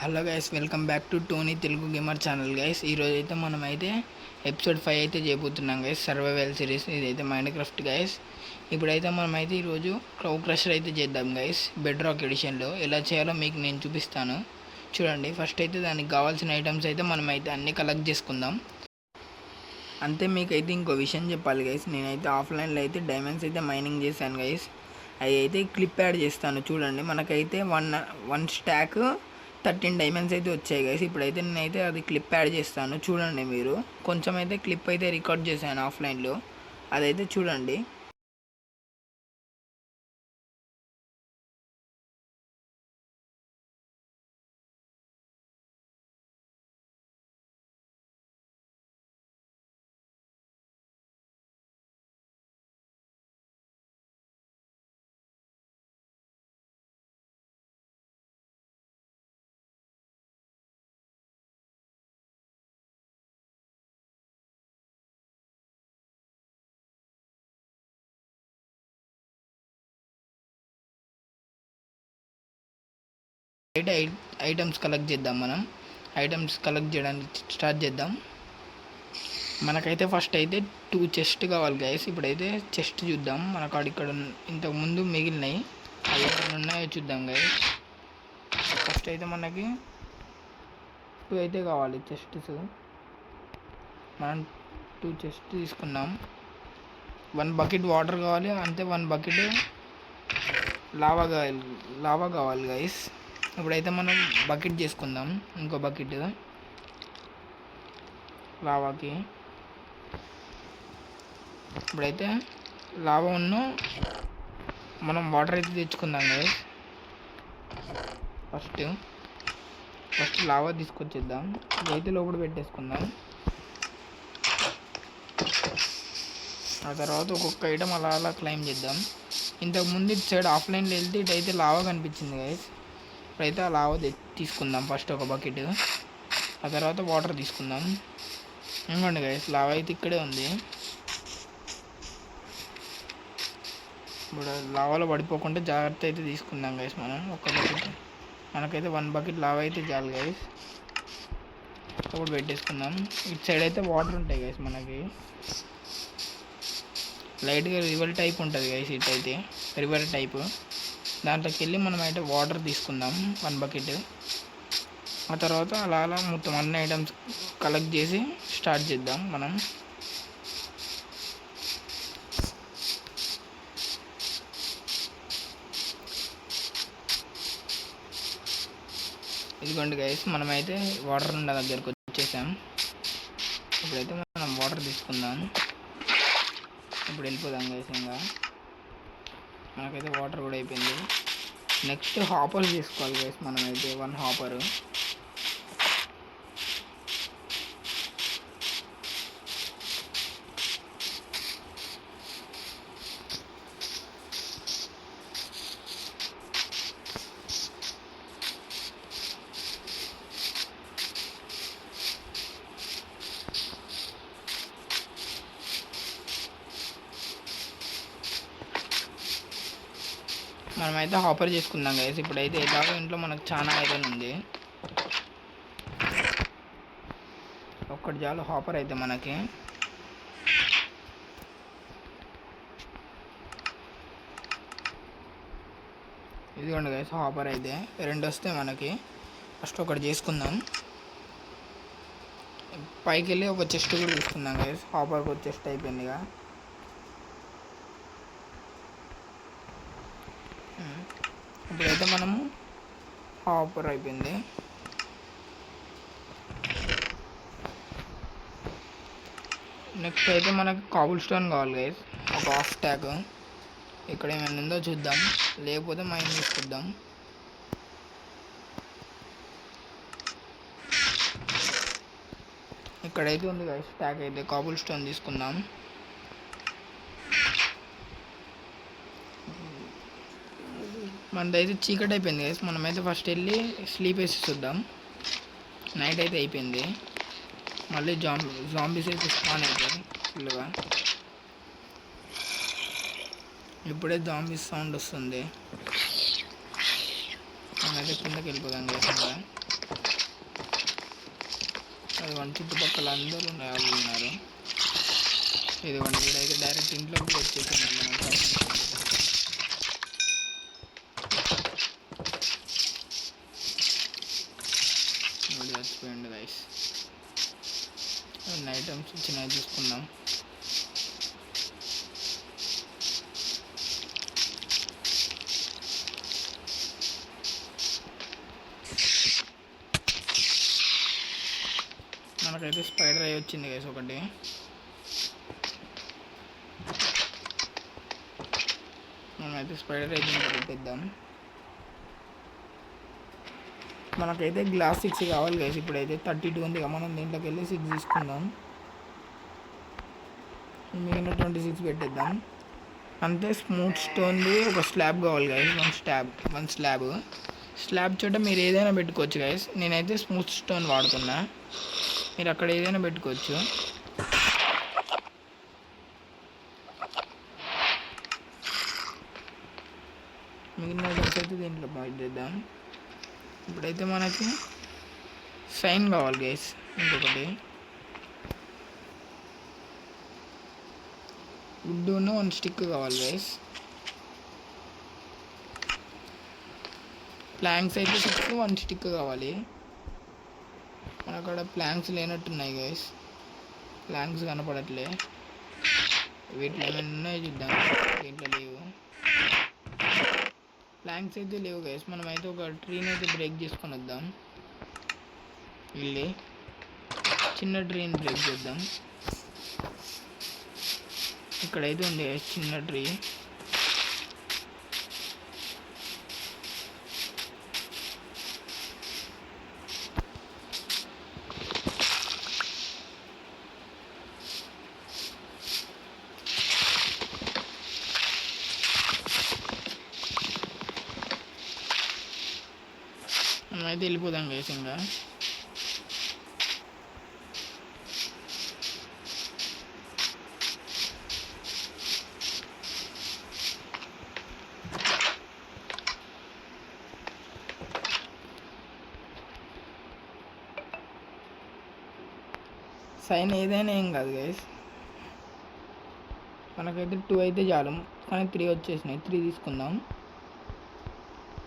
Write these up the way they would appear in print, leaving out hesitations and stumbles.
Hello guys, welcome back to Tony Telugu gamer channel guys. ఈరోజు అయితే మనమైతే ఎపిసోడ్ 5 అయితే చేయబోతున్నాం గైస్. సర్వైవల్ సిరీస్ ఇదైతే మైండ్ క్రాఫ్ట్ గైస్. ఇప్పుడైతే మనమైతే ఈరోజు క్రౌ క్రషర్ అయితే చేద్దాం గైస్. బెడ్ రాక్ ఎడిషన్లో ఎలా చేయాలో మీకు నేను చూపిస్తాను చూడండి. ఫస్ట్ అయితే దానికి కావాల్సిన ఐటమ్స్ అయితే మనమైతే అన్నీ కలెక్ట్ చేసుకుందాం. అంతే. మీకైతే ఇంకో విషయం చెప్పాలి గైస్, నేనైతే ఆఫ్లైన్లో అయితే డైమండ్స్ అయితే మైనింగ్ చేశాను గైస్. అవి అయితే క్లిప్ యాడ్ చేస్తాను చూడండి. మనకైతే వన్ స్టాక్ 13 డైమండ్స్ అయితే వచ్చాయి గైస్. ఇప్పుడైతే నేనైతే అది క్లిప్ యాడ్ చేస్తాను చూడండి. మీరు కొంచెం అయితే క్లిప్ అయితే రికార్డ్ చేశాను ఆఫ్లైన్లో, అదైతే చూడండి. అయితే ఐటమ్స్ కలెక్ట్ చేద్దాం. మనం ఐటమ్స్ కలెక్ట్ చేయడానికి స్టార్ట్ చేద్దాం. మనకైతే ఫస్ట్ అయితే 2 చెస్ట్ కావాలి గైస్. ఇప్పుడైతే చెస్ట్ చూద్దాం. మనకు ఇక్కడ ఇంతకుముందు మిగిలినాయి, అవి ఎక్కడ ఉన్నాయో చూద్దాం గైస్. ఫస్ట్ అయితే మనకి 2 అయితే కావాలి చెస్ట్స్. మనం 2 చెస్ట్ తీసుకున్నాం. 1 బకెట్ వాటర్ కావాలి, అంతే. 1 బకెట్ లావా కావాలి గైస్. ఇప్పుడైతే మనం బకెట్ చేసుకుందాం, ఇంకో బకెట్ లావాకి. ఇప్పుడైతే లావా మనం వాటర్ అయితే తెచ్చుకుందాం గైస్. First lava తీసుకొచ్చేద్దాం. ఇదైతే లోపల పెట్టేసుకుందాం. ఆ తర్వాత ఒక్కొక్క ఐటమ్ అలా అలా క్లైమ్ చేద్దాం. ఇంతకుముందు ఇటు సైడ్ ఆఫ్లైన్లో వెళ్తే ఇటైతే లావా కనిపించింది గైస్. ఇప్పుడైతే ఆ లావా తీసుకుందాం ఫస్ట్ ఒక బకెట్. ఆ తర్వాత వాటర్ తీసుకుందాం. ఇవ్వండి గైస్, లావా అయితే ఇక్కడే ఉంది. ఇప్పుడు లావాలో పడిపోకుండా జాగ్రత్త అయితే తీసుకుందాం గైస్. మనం ఒక బకెట్, మనకైతే 1 బకెట్ లావా అయితే చాలు గైస్. ఇప్పుడు పెట్టేసుకుందాం. ఇటు సైడ్ అయితే వాటర్ ఉంటాయి గైస్. మనకి లైట్గా రివర్ టైప్ ఉంటుంది గైస్. ఇటు అయితే రివర్ టైప్, దాంట్లోకి వెళ్ళి మనం అయితే వాటర్ తీసుకుందాం 1 బకెట్. ఆ తర్వాత అలా అలా మొత్తం అన్ని ఐటమ్స్ కలెక్ట్ చేసి స్టార్ట్ చేద్దాం మనం. ఇదిగోండి గైస్, మనమైతే వాటర్ ఉన్న దగ్గరకు వచ్చేసాం. ఇప్పుడైతే మనం వాటర్ తీసుకుందాం. ఇప్పుడు వెళ్ళిపోదాం గైస్. ఇంకా మనకైతే వాటర్ కూడా అయిపోయింది. నెక్స్ట్ హాపర్ తీసుకోవాలి గైస్. మనమైతే 1 హాపర్. మనమైతే హాపర్ చేసుకుందాం గైస్. ఇప్పుడైతే ఎలాగో ఇంట్లో మనకు చాలా ఐరన్ ఉంది, ఒక్కటి చాలు హాపర్ అయితే మనకి. ఇదిగోండి గైస్, హాపర్ అయితే 2 వస్తాయి మనకి. ఫస్ట్ ఒకటి చేసుకుందాం. పైకి వెళ్ళి ఒక చెస్ట్ కూడా తీసుకుందాం గైస్. హాపర్కి ఒక చెస్ట్ అయిపోయిందిగా. ఇప్పుడైతే మనము హాపర్ అయిపోయింది. నెక్స్ట్ అయితే మనకి కాబుల్ స్టోన్ కావాలి గైస్, ఒక హాఫ్ స్టాక్. ఇక్కడ ఏమైనా ఉందో చూద్దాం, లేకపోతే మైన్ తీసుకుందాం. ఇక్కడైతే ఉంది గైస్ స్టాక్. అయితే కాబుల్ స్టోన్ తీసుకుందాం. మనదైతే చీకటి అయిపోయింది గైస్. మనమైతే ఫస్ట్ వెళ్ళి స్లీప్ వేసి చూద్దాం. నైట్ అయితే అయిపోయింది. మళ్ళీ జాంబీస్ అయితే స్పాన్ అవుతాయి ఫుల్గా. ఇప్పుడే జాంబీస్ సౌండ్ వస్తుంది. మనమైతే కిందకి వెళ్ళిపోదాం గైస్. అది మన చుట్టుపక్కల అందరూ వాళ్ళు ఉన్నారు. ఇదిగోండి వీడైతే డైరెక్ట్ ఇంట్లోకి వచ్చేసాడు. మనం చచ్చిపోయింది గైస్. అన్ని ఐటమ్స్ వచ్చినాయి చూసుకుందాం. మనకైతే స్పైడర్ అయి వచ్చింది గైస్ ఒకటి. మనమైతే స్పైడర్ అయితే ఇంకా పెట్టేద్దాం. మనకైతే గ్లాస్ 6 కావాలి గైస్. ఇప్పుడైతే 32 ఉంది. మనం దీంట్లోకి వెళ్ళి 6 తీసుకుందాం. మిగిలిన 26 పెట్టేద్దాం. అంతే. స్మూత్ స్టోన్ది ఒక స్లాబ్ కావాలి గైస్. వన్ స్లాబ్ చోట మీరు ఏదైనా పెట్టుకోవచ్చు గైస్. నేనైతే స్మూత్ స్టోన్ వాడుతున్నా. మీరు అక్కడ ఏదైనా పెట్టుకోవచ్చు. మిగిలిన ఐటమ్స్ అయితే దీంట్లో పెట్టేద్దాం. ఇప్పుడైతే మనకి సైన్ కావాలి గైస్. ఇంకొకటి వుడ్డును 1 స్టిక్ కావాలి గైస్. ప్లాంక్స్ అయితే 6, 1 స్టిక్ కావాలి. మన అక్కడ ప్లాంక్స్ లేనట్టున్నాయి గైస్. ప్లాంక్స్ కనపడట్లే. వీటిలో ఏమైనా ఉన్నాయో చూద్దాం. దీంట్లో లేవు. ప్లాంక్స్ అయితే లేవు గైస్. మనమైతే ఒక ట్రీని అయితే బ్రేక్ చేసుకొని వద్దాం. వెళ్ళి చిన్న ట్రీని బ్రేక్ చేద్దాం. ఇక్కడైతే ఉంది గైస్ చిన్న ట్రీ. మనమైతే వెళ్ళిపోదాం గైస్. ఇంకా సైన్ ఏదైనా ఏం కాదు గైస్. మనకైతే 2 అయితే చాలు. కానీ 3 వచ్చేసినాయి. 3 తీసుకుందాం.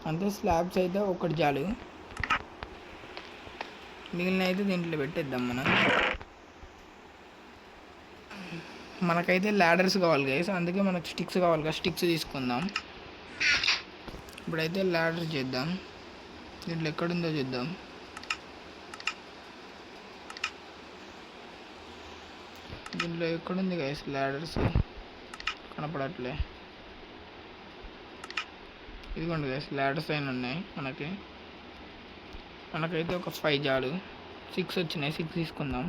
అంతే. స్లాబ్స్ అయితే ఒకటి చాలు. మిగిలిన అయితే దీంట్లో పెట్టేద్దాం. మనకైతే ల్యాడర్స్ కావాలి గైస్. అందుకే మనకు స్టిక్స్ కావాలి కదా. స్టిక్స్ తీసుకుందాం. ఇప్పుడైతే ల్యాడర్ చేద్దాం. దీంట్లో ఎక్కడుందో చూద్దాం. దీంట్లో ఎక్కడుంది గైస్ ల్యాడర్స్? కనపడట్లే. ఇదిగోండి గైస్ ల్యాడర్స్ అయినా ఉన్నాయి మనకైతే ఒక 5 చాలు. 6 వచ్చినాయి. 6 తీసుకుందాం.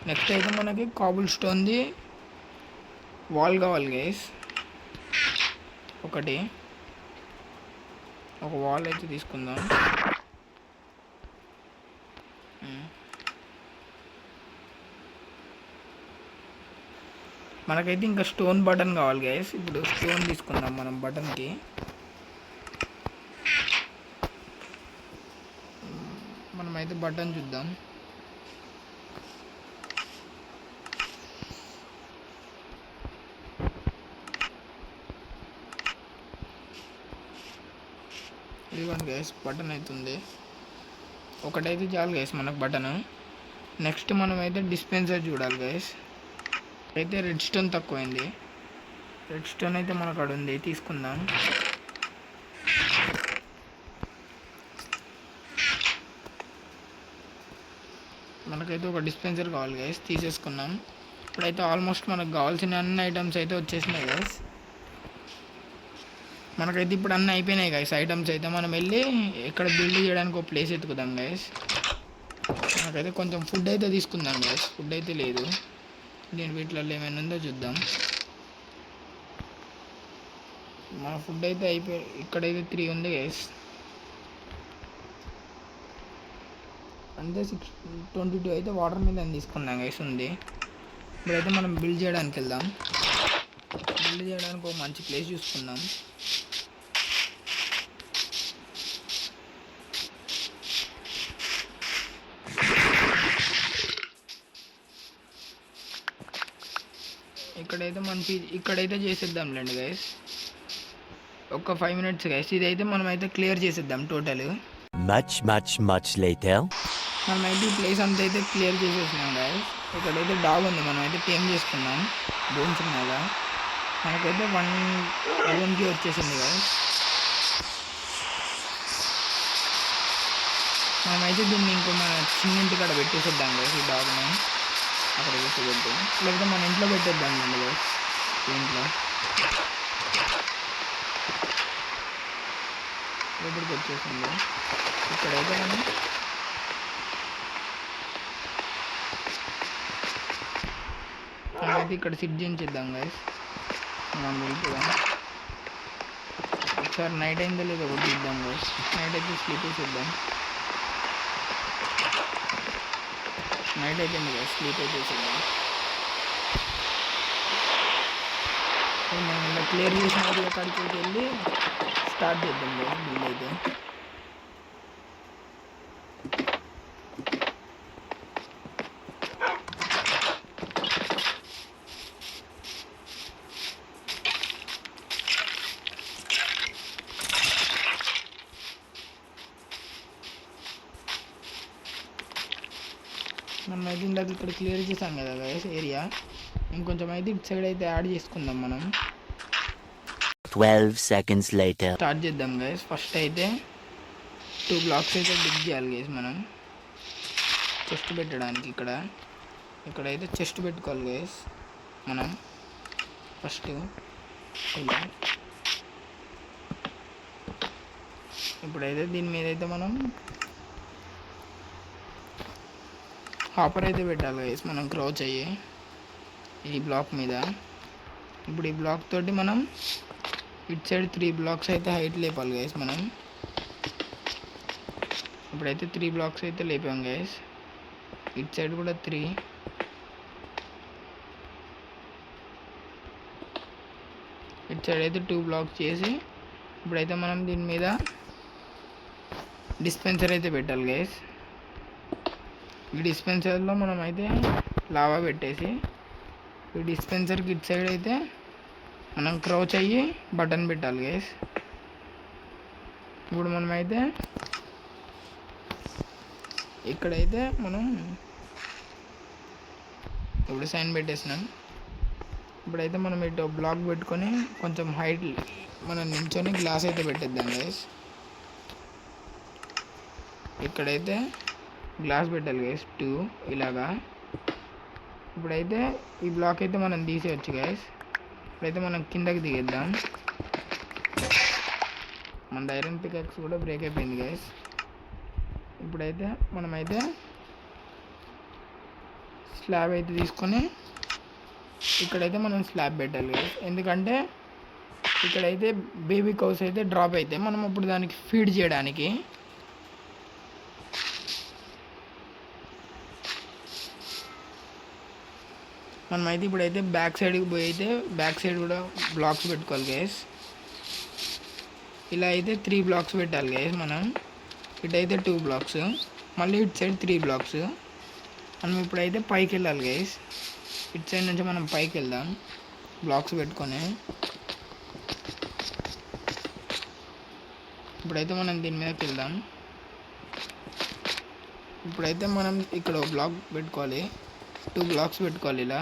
నెక్స్ట్ అయితే మనకి కాబుల్ స్టోన్ది వాల్ కావాలి గైస్. ఒక వాల్ అయితే తీసుకుందాం. మనకైతే ఇంకా స్టోన్ బటన్ కావాలి గైస్. ఇప్పుడు స్టోన్ తీసుకుందాం మనం బటన్కి. మనమైతే బటన్ చూద్దాం. ఇదిగోండి గైస్ బటన్ అవుతుంది. ఒకటైతే చాలు గైస్ మనకు బటన్. నెక్స్ట్ మనమైతే డిస్పెన్సర్ చూడాలి గైస్. అయితే రెడ్ స్టోన్ తక్కువైంది. రెడ్ స్టోన్ అయితే మనకు అక్కడ ఉంది. తీసుకుందాం. మనకైతే ఒక డిస్పెన్సర్ కావాలి గైస్. తీసేసుకున్నాం. ఇప్పుడైతే ఆల్మోస్ట్ మనకు కావాల్సిన అన్ని ఐటమ్స్ అయితే వచ్చేసినాయి గైస్. మనకైతే ఇప్పుడు అన్నీ అయిపోయినాయి గైస్ ఐటమ్స్ అయితే. మనం వెళ్ళి ఇక్కడ బిల్డ్ చేయడానికి ఒక ప్లేస్ ఎత్తుకుదాం గైస్. మనకైతే కొంచెం ఫుడ్ అయితే తీసుకుందాం గైస్. ఫుడ్ అయితే లేదు. దీని వీటిలో ఏమైనా ఉందో చూద్దాం. మన ఫుడ్ అయితే అయిపోయి ఇక్కడైతే 3 ఉంది గైస్. అంతే. 622 అయితే వాటర్ మీద తీసుకుందాం గైస్ ఉంది. ఇప్పుడైతే మనం బిల్డ్ చేయడానికి వెళ్దాం. బిల్డ్ చేయడానికి ఒక మంచి ప్లేస్ చూసుకుందాం. ఇక్కడైతే చేసేద్దాంలేండి గైస్. ఒక 5 మినిట్స్ గైస్. ఇదైతే మనమైతే క్లియర్ చేసేద్దాం టోటల్. Much later. మనమైతే ఈ ప్లేస్ అంతా అయితే క్లియర్ చేసేసినాం గైస్. ఇక్కడైతే డాగ్ ఉంది, మనమైతే టేమ్ చేసుకున్నాం. బోన్స్ ఉన్నాయిగా, మనకైతే 1 వచ్చేసింది గైస్. మనమైతే దీన్ని ఇంకో మన చిన్నింటి కాడ పెట్టేసేద్దాం గైస్. ఈ డాగ్ని అక్కడ కూర్చోబెట్టి, లేకపోతే మన ఇంట్లో పెట్టేద్దాం అండి గైస్. ఇంట్లో ఎప్పటికి వచ్చేసింది. ఇక్కడైతే మనమైతే ఇక్కడ సిట్ చేయించేద్దాం గైస్. మనం వెళ్తుందాం. ఒకసారి నైట్ అయిందో లేదో ఒకటి ఇద్దాం గైస్. నైట్ అయితే స్లీప్ వేసేద్దాం. నైట్ అయిపోయింది కదా, స్లీప్ అయితే వేసేద్దాం. మనం ఇలా క్లియర్ చేసిన కాడికి వెళ్ళి స్టార్ట్ చేద్దాం గైస్ బిల్డ్ అయితే. మనం అయితే ఇందాక ఇక్కడ క్లియర్ చేసాం కదా గైస్ ఏరియా. ఇంకొంచెం అయితే ఇటు సైడ్ అయితే యాడ్ చేసుకుందాం మనం. 12 seconds later. స్టార్ట్ చేద్దాం గైస్. ఫస్ట్ అయితే 2 బ్లాక్స్ అయితే డిగ్ చేయాలి గైస్ మనం, చెస్ట్ పెట్టడానికి. ఇక్కడైతే చెస్ట్ పెట్టుకోవాలి గైస్ మనం ఫస్ట్ ఇలా. ఇప్పుడైతే దీని మీద అయితే మనం హాపర్ అయితే పెట్టాలి గైస్ మనం, క్రౌచ్ అయ్యి ఈ బ్లాక్ మీద. ఇప్పుడు ఈ బ్లాక్ తోటి మనం ఇటు సైడ్ 3 బ్లాక్స్ అయితే హైట్ లేపాలి గైస్ మనం. ఇప్పుడైతే 3 బ్లాక్స్ అయితే లేపాం గైస్. ఇటు సైడ్ కూడా 3. ఇటు సైడ్ అయితే 2 బ్లాక్స్ చేసి ఇప్పుడైతే మనం దీని మీద డిస్పెన్సర్ అయితే పెట్టాలి గైస్. ఈ డిస్పెన్సర్లో మనం అయితే లావా పెట్టేసి, ఈ డిస్పెన్సర్కి ఇటు సైడ్ అయితే మనం క్రౌచ్ అయ్యి బటన్ పెట్టాలి గైస్. ఇప్పుడు మనమైతే ఇక్కడైతే మనం ఇప్పుడు సైన్ పెట్టేసినాం. ఇప్పుడైతే మనం ఇటు బ్లాక్ పెట్టుకొని కొంచెం హైట్ మనం నించొని గ్లాస్ అయితే పెట్టేద్దాం గైస్. ఇక్కడైతే గ్లాస్ పెట్టాలి గైస్ 2 ఇలాగా. ఇప్పుడైతే ఈ బ్లాక్ అయితే మనం తీసేయచ్చు గైస్. ఇప్పుడైతే మనం కిందకి దిగేద్దాం. మన ఐరన్ పికాక్స్ కూడా బ్రేక్ అయిపోయింది గైస్. ఇప్పుడైతే మనమైతే స్లాబ్ అయితే తీసుకొని ఇక్కడైతే మనం స్లాబ్ పెట్టాలి గైస్. ఎందుకంటే ఇక్కడైతే బేబీ కౌస్ అయితే డ్రాప్ అయితే మనం అప్పుడు దానికి ఫీడ్ చేయడానికి. మనమైతే ఇప్పుడైతే బ్యాక్ సైడ్కి పోయి అయితే బ్యాక్ సైడ్ కూడా బ్లాక్స్ పెట్టుకోవాలి గైస్. ఇలా అయితే 3 బ్లాక్స్ పెట్టాలి గైస్ మనం. ఇటైతే 2 బ్లాక్స్, మళ్ళీ ఇటు సైడ్ 3 బ్లాక్స్. మనం ఇప్పుడైతే పైకి వెళ్ళాలి గైస్. ఇటు సైడ్ నుంచి మనం పైకి వెళ్దాం బ్లాక్స్ పెట్టుకొని. ఇప్పుడైతే మనం దీని మీదకి వెళ్దాం. ఇప్పుడైతే మనం ఇక్కడ బ్లాక్ పెట్టుకోవాలి, 2 బ్లాక్స్ పెట్టుకోవాలి ఇలా.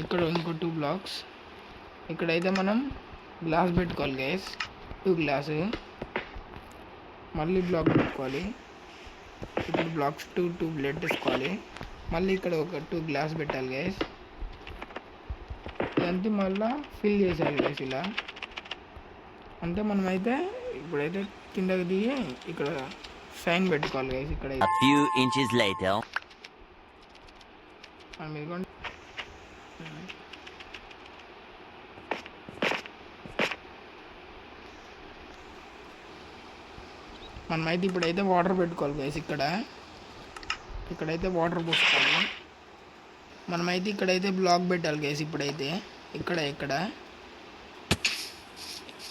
ఇక్కడ ఇంకో 2 బ్లాక్స్. ఇక్కడైతే మనం గ్లాస్ పెట్టుకోవాలి గైస్, 2 గ్లాస్. మళ్ళీ బ్లాక్ పెట్టుకోవాలి. ఇప్పుడు బ్లాక్స్ 2 బ్లడ్ తీసుకోవాలి. మళ్ళీ ఇక్కడ ఒక 2 గ్లాస్ పెట్టాలి గైస్. ఇదంతా మళ్ళీ ఫిల్ చేసేయాలి గైస్ ఇలా. అంటే మనమైతే ఇప్పుడైతే కిందకి దిగి ఇక్కడ సైన్ పెట్టుకోవాలి గైస్. ఇక్కడ A few inches later. మనం ఇదిగోండి మనమైతే ఇప్పుడైతే వాటర్ పెట్టుకోవాలి గైస్. ఇక్కడైతే వాటర్ పోసుకోవాలి. మనమైతే ఇక్కడైతే బ్లాక్ పెట్టాలి గైస్. ఇప్పుడైతే ఇక్కడ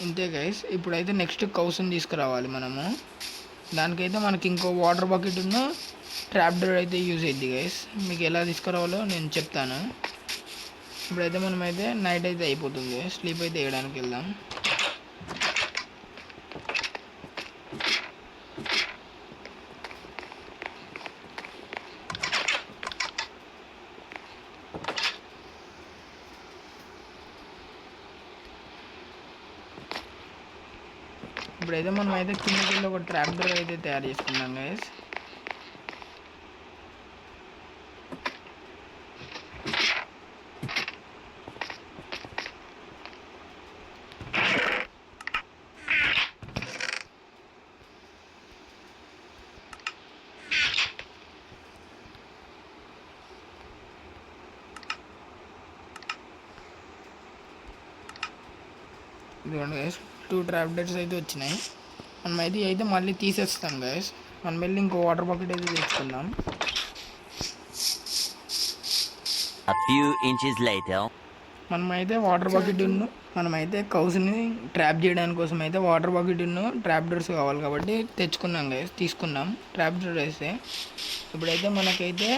ఇంతే గైస్. ఇప్పుడైతే నెక్స్ట్ కౌస్ని తీసుకురావాలి మనము. దానికైతే మనకి ఇంకో వాటర్ బకెట్ ఉన్న ట్రాప్ డోర్ అయితే యూజ్ అయ్యింది గైస్. మీకు ఎలా తీసుకురావాలో నేను చెప్తాను. ఇప్పుడైతే మనమైతే నైట్ అయితే అయిపోతుంది, స్లీప్ అయితే వేయడానికి వెళ్దాం. ఇప్పుడైతే మనమైతే కిందకి వెళ్ళి ఒక ట్రాప్ డోర్ అయితే తయారు చేసుకున్నాం గైస్. ఇదిగోండి గైస్, 2 ట్రాప్ డోర్స్ అయితే వచ్చినాయి. మనం అయితే మళ్ళీ తీసేస్తాం గైస్. మనం వెళ్ళి ఇంకో వాటర్ బకెట్ అయితే తెచ్చుకుందాం. A few inches later. మనమైతే వాటర్ బకెట్ను మనమైతే కౌస్ని ట్రాప్ చేయడానికి కోసం అయితే వాటర్ బకెట్ను ట్రాప్ డోర్స్ కావాలి కాబట్టి తెచ్చుకున్నాం గైస్, తీసుకున్నాం ట్రాప్ డోర్ వేస్తే. ఇప్పుడైతే మనకైతే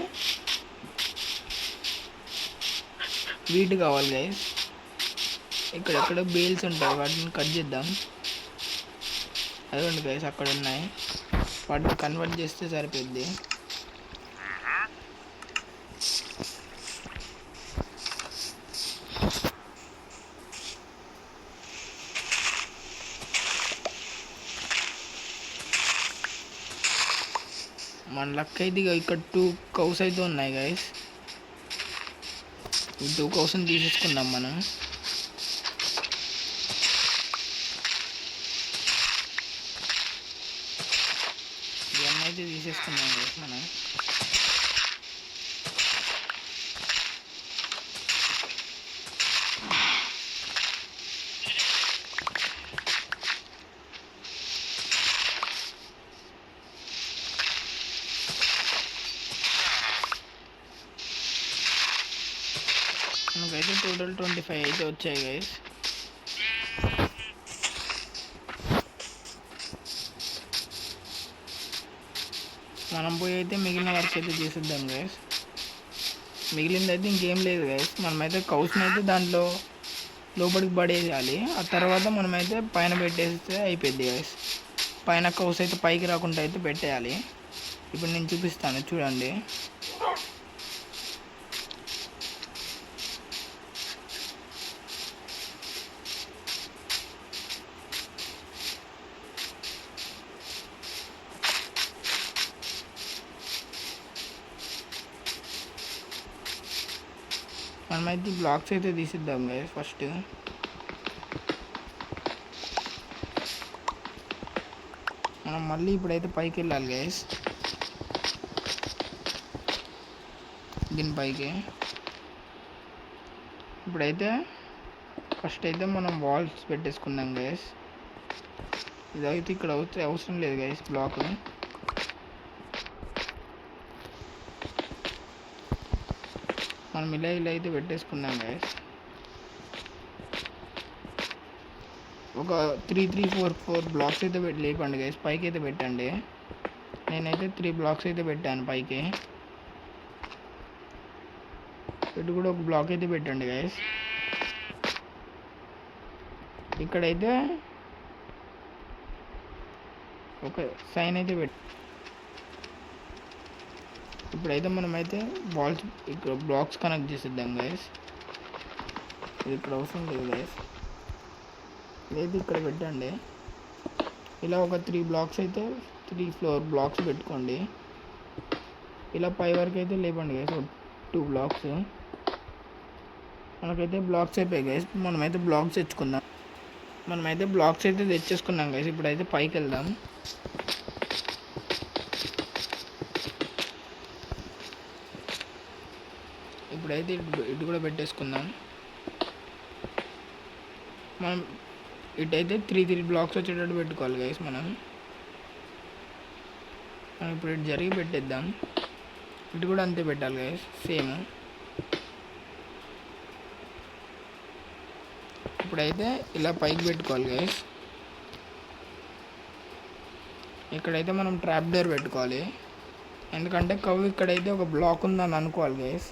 వీటి కావాలి గైస్. ఇక్కడెక్కడ బేల్స్ ఉంటాయి, వాటిని కట్ చేద్దాం. అదిగోండి గైస్, అక్కడ ఉన్నాయి, వాటిని కన్వర్ట్ చేస్తే సరిపోద్ది. మన లక్ అయితే ఇక్కడ 2 కౌస్ అయితే ఉన్నాయి గైస్. ఈ 2 కౌస్ని తీసేసుకుందాం మనం. ఇవన్నీ అయితే తీసేసుకుందాం గైస్ మనం. మనకైతే టోటల్ 25 అయితే వచ్చాయి గైస్. మనం పోయి అయితే మిగిలిన వర్క్ అయితే చేసేద్దాం గైస్. మిగిలింది అయితే ఇంకేం లేదు గైస్. మనమైతే కౌస్ని అయితే దాంట్లో లోపలికి పడేయాలి. ఆ తర్వాత మనమైతే పైన పెట్టేస్తే అయిపోద్ది గైస్. పైన కౌస్ అయితే పైకి రాకుండా అయితే పెట్టేయాలి. ఇప్పుడు నేను చూపిస్తాను చూడండి. మనమైతే బ్లాక్స్ అయితే తీసిద్దాం గైస్ ఫస్ట్. మనం మళ్ళీ ఇప్పుడైతే పైకి వెళ్ళాలి గైస్, దీనిపైకి. ఇప్పుడైతే ఫస్ట్ అయితే మనం వాల్స్ పెట్టేసుకుందాం గైస్. ఇదైతే ఇక్కడ అవసరం లేదు గైస్ బ్లాక్. మనం ఇలా అయితే పెట్టేసుకున్నాం గైస్. ఒక 3-4 బ్లాక్స్ అయితే లేపండి గైస్, పైకి అయితే పెట్టండి. నేనైతే 3 బ్లాక్స్ అయితే పెట్టాను పైకి. ఇటు కూడా ఒక బ్లాక్ అయితే పెట్టండి గైస్. ఇక్కడైతే ఒక సైన్ అయితే ఇప్పుడైతే మనమైతే వాల్స్ ఇక్కడ బ్లాక్స్ కనెక్ట్ చేసేద్దాం గైస్. ఇది ఇక్కడ అవసరం లేదు గైస్, లేదు ఇక్కడ పెట్టండి. ఇలా ఒక 3 బ్లాక్స్ అయితే 3 ఫ్లోర్ బ్లాక్స్ పెట్టుకోండి. ఇలా పై వరకు అయితే లేపండి గైస్, 2 బ్లాక్స్. మనకైతే బ్లాక్స్ అయిపోయాయి గైస్. మనమైతే బ్లాక్స్ తెచ్చుకుందాం. మనమైతే బ్లాక్స్ అయితే తెచ్చేసుకున్నాం గైస్. ఇప్పుడైతే పైకి వెళ్దాం. ఇప్పుడైతే ఇటు కూడా పెట్టేసుకుందాం. మనం ఇటైతే 3 బ్లాక్స్ వచ్చేటట్టు పెట్టుకోవాలి గైస్ మనం ఇప్పుడు ఇటు జరిగి పెట్టేద్దాం. ఇటు కూడా అంతే పెట్టాలి గైస్, సేమ్. ఇప్పుడైతే ఇలా పైకి పెట్టుకోవాలి గైస్. ఇక్కడైతే మనం ట్రాప్ డోర్ పెట్టుకోవాలి, ఎందుకంటే కవ్ ఇక్కడైతే ఒక బ్లాక్ ఉందని అనుకోవాలి గైస్.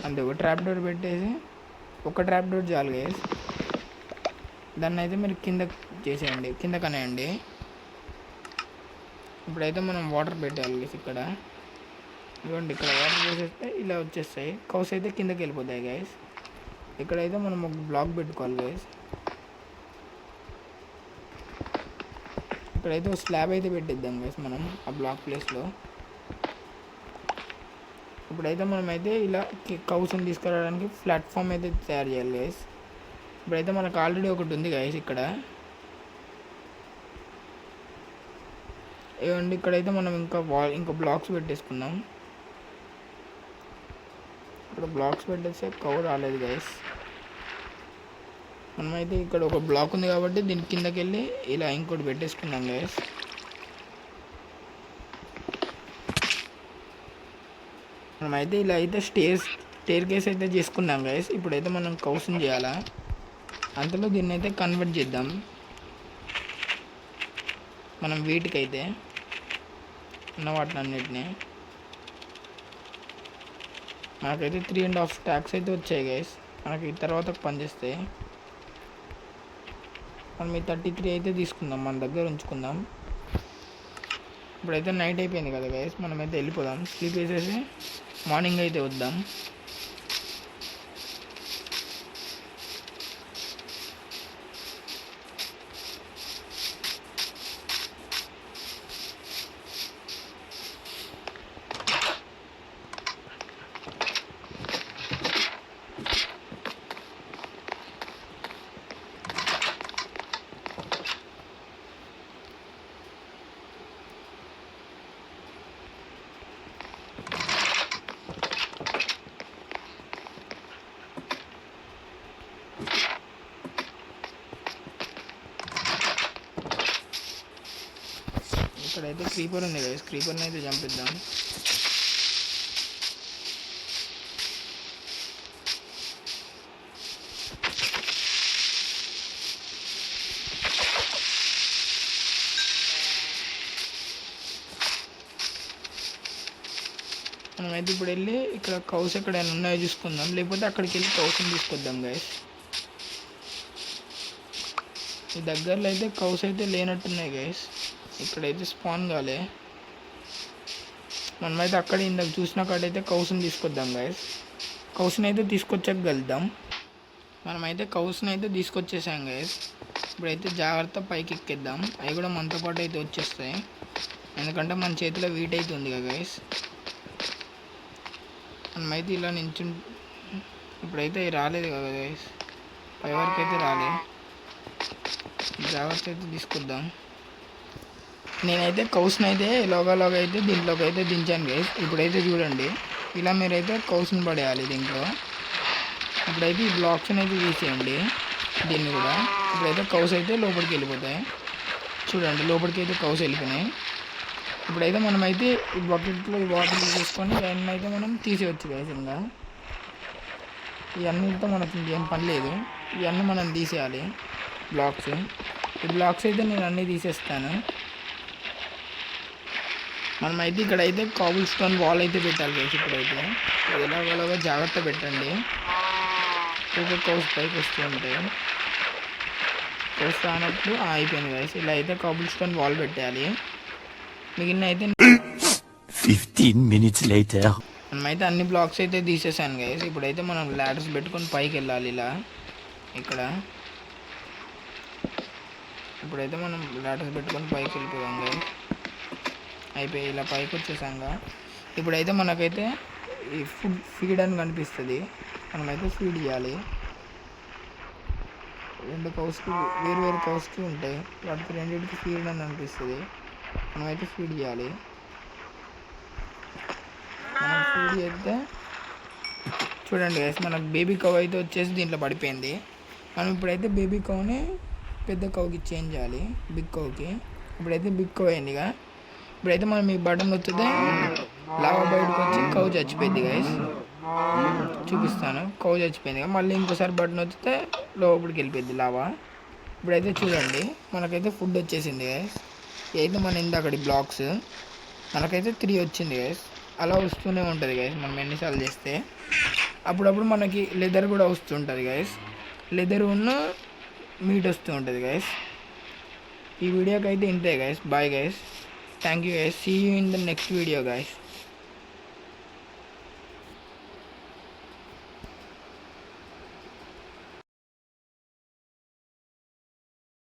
అంతే, ఒక ట్రాప్ డోర్ పెట్టేసి ఒక ట్రాప్ డోర్ చాలు గైస్. దాన్ని అయితే మీరు కింద చేసేయండి, కింద కనేయండి. ఇప్పుడైతే మనం వాటర్ పెట్టాలి గైస్. ఇక్కడ ఇవ్వండి, ఇక్కడ వాటర్ పోసేస్తే ఇలా వచ్చేస్తాయి. కౌస్ అయితే కిందకి వెళ్ళిపోతాయి గైస్. ఇక్కడైతే మనం ఒక బ్లాక్ పెట్టుకోవాలి గైస్. ఇక్కడైతే ఒక స్లాబ్ అయితే పెట్టిద్దాం గైస్ మనం ఆ బ్లాక్ ప్లేస్లో. ఇప్పుడైతే మనమైతే ఇలా కౌస్ని తీసుకురావడానికి ప్లాట్ఫామ్ అయితే తయారు చేయాలి గైస్. ఇప్పుడైతే మనకు ఆల్రెడీ ఒకటి ఉంది గైస్ ఇక్కడ. ఏమండి, ఇక్కడైతే మనం ఇంకా బ్లాక్స్ పెట్టేసుకుందాం. ఇక్కడ బ్లాక్స్ పెట్టేస్తే కౌ రాలేదు గైస్. మనమైతే ఇక్కడ ఒక బ్లాక్ ఉంది కాబట్టి దీని కిందకి వెళ్ళి ఇలా ఇంకోటి పెట్టేసుకుందాం గైస్. మనమైతే ఇలా అయితే స్టేర్ కేస్ అయితే చేసుకున్నాం గైస్. ఇప్పుడైతే మనం కౌస్ని చేయాలా, అంతలో దీన్ని అయితే కన్వర్ట్ చేద్దాం మనం వీటికైతే ఉన్న వాటిని అన్నిటిని. మనకైతే 3.5 స్టాక్స్ అయితే వచ్చాయి గైస్. మనకి తర్వాత పనిచేస్తాయి. మనం ఈ 33 అయితే తీసుకుందాం, మన దగ్గర ఉంచుకుందాం. ఇప్పుడైతే నైట్ అయిపోయింది కదా గైస్, మనమైతే వెళ్ళిపోదాం. స్లీప్ వేసేసి మార్నింగ్ అయితే వద్దాం. ఇక్కడైతే క్రీపర్ ఉంది గైస్, క్రీపర్ని అయితే చంపిద్దాం. మనమైతే ఇప్పుడు వెళ్ళి ఇక్కడ కౌస్ ఎక్కడైనా ఉన్నాయో చూసుకుందాం, లేకపోతే అక్కడికి వెళ్ళి కౌస్ని తీసుకొద్దాం గైస్. ఈ దగ్గరలో అయితే కౌస్ అయితే లేనట్టున్నాయి గైస్. ఇక్కడైతే స్పాన్ కాలే. మనమైతే అక్కడ ఇందాక చూసిన కాడైతే కౌస్ని తీసుకొద్దాం గైస్. కౌస్ని అయితే తీసుకొచ్చాక వెళ్దాం. మనమైతే కౌస్ని అయితే తీసుకొచ్చేసాం గైస్. ఇప్పుడైతే జాగ్రత్త పైకి ఎక్కిద్దాం. అవి కూడా మనతో పాటు అయితే వచ్చేస్తాయి, ఎందుకంటే మన చేతిలో వీట్ అయితే ఉంది కదా గైస్. మనమైతే ఇలా నించు. ఇప్పుడైతే రాలేదు కదా గైస్, పై వరకు అయితే రాలే. జాగ్రత్త అయితే తీసుకొద్దాం. నేనైతే కౌస్ని అయితే లోగా అయితే దీంట్లోకి అయితే దించాను గైస్. ఇప్పుడైతే చూడండి, ఇలా మీరైతే కౌస్ని పడేయాలి దీంట్లో. ఇప్పుడైతే ఈ బ్లాక్స్ని అయితే తీసేయండి దీన్ని కూడా. ఇప్పుడైతే కౌస్ అయితే లోపలికి వెళ్ళిపోతాయి. చూడండి, లోపలికి అయితే కౌస్ వెళ్ళిపోయినాయి. ఇప్పుడైతే మనమైతే ఈ బకెట్లో ఈ వాటర్ తీసుకొని ఇవన్నీ అయితే మనం తీసేయచ్చు గైస్. ఇంకా ఇవన్నీతో మనకి ఇంకేం పని లేదు, ఇవన్నీ మనం తీసేయాలి బ్లాక్స్. ఈ బ్లాక్స్ అయితే నేను అన్నీ తీసేస్తాను. మనమైతే ఇక్కడైతే కాబుల్ స్టోన్ వాల్ అయితే పెట్టాలి గైస్. ఇప్పుడైతే ఎలాగోలాగా జాగ్రత్త పెట్టండి, కౌస్ పైకి వస్తూ ఉంటాయి. కౌస్ రానప్పుడు అయిపోయింది గైస్. ఇలా అయితే కాబుల్ స్టోన్ వాల్ పెట్టాలి. మిగిలిన అయితే 15 minutes later. మనమైతే అన్ని బ్లాక్స్ అయితే తీసేసాను గైస్. ఇప్పుడైతే మనం ల్యాడర్స్ పెట్టుకొని పైకి వెళ్ళాలి ఇలా ఇక్కడ. ఇప్పుడైతే మనం ల్యాడర్స్ పెట్టుకొని పైకి వెళ్ళిపోయాం గైస్. అయిపోయి ఇలా పైకి వచ్చేసాంగా. ఇప్పుడైతే మనకైతే ఈ ఫీడ్ అని కనిపిస్తుంది, మనమైతే ఫీడ్ చేయాలి. 2 కౌస్కి వేరు కౌస్కి ఉంటాయి, వాటికి రెండింటికి ఫీడ్ అని అనిపిస్తుంది. మనమైతే ఫీడ్ చేయాలి. మనం ఫీడ్ చేస్తే చూడండి గైస్, మనకు బేబీ కవ్ అయితే వచ్చేసి దీంట్లో పడిపోయింది. మనం ఇప్పుడైతే బేబీ కవ్ని పెద్ద కవ్కి చేంజ్ చేయాలి, బిగ్ కవ్కి. ఇప్పుడైతే బిగ్ కవ్ అయిందిగా. ఇప్పుడైతే మనం ఈ బటన్ వచ్చితే లావా బయటకు వచ్చి కవ్ చచ్చిపోయింది గైస్. చూపిస్తాను, కవ్ చచ్చిపోయింది. మళ్ళీ ఇంకోసారి బటన్ వచ్చితే లోపలికి వెళ్ళిపోయింది లావా. ఇప్పుడైతే చూడండి, మనకైతే ఫుడ్ వచ్చేసింది గైస్. అయితే మన ఇందాకటి బ్లాక్స్ మనకైతే 3 వచ్చింది గైస్. అలా వస్తూనే ఉంటుంది గైస్ మనం ఎన్నిసార్లు చేస్తే. అప్పుడప్పుడు మనకి లెదర్ కూడా వస్తుంటుంది గైస్, లెదర్ ఉన్న మీట్ వస్తూ ఉంటుంది గైస్. ఈ వీడియోకి అయితే ఇంతే guys. Bye guys, thank you guys, see you in the next video guys.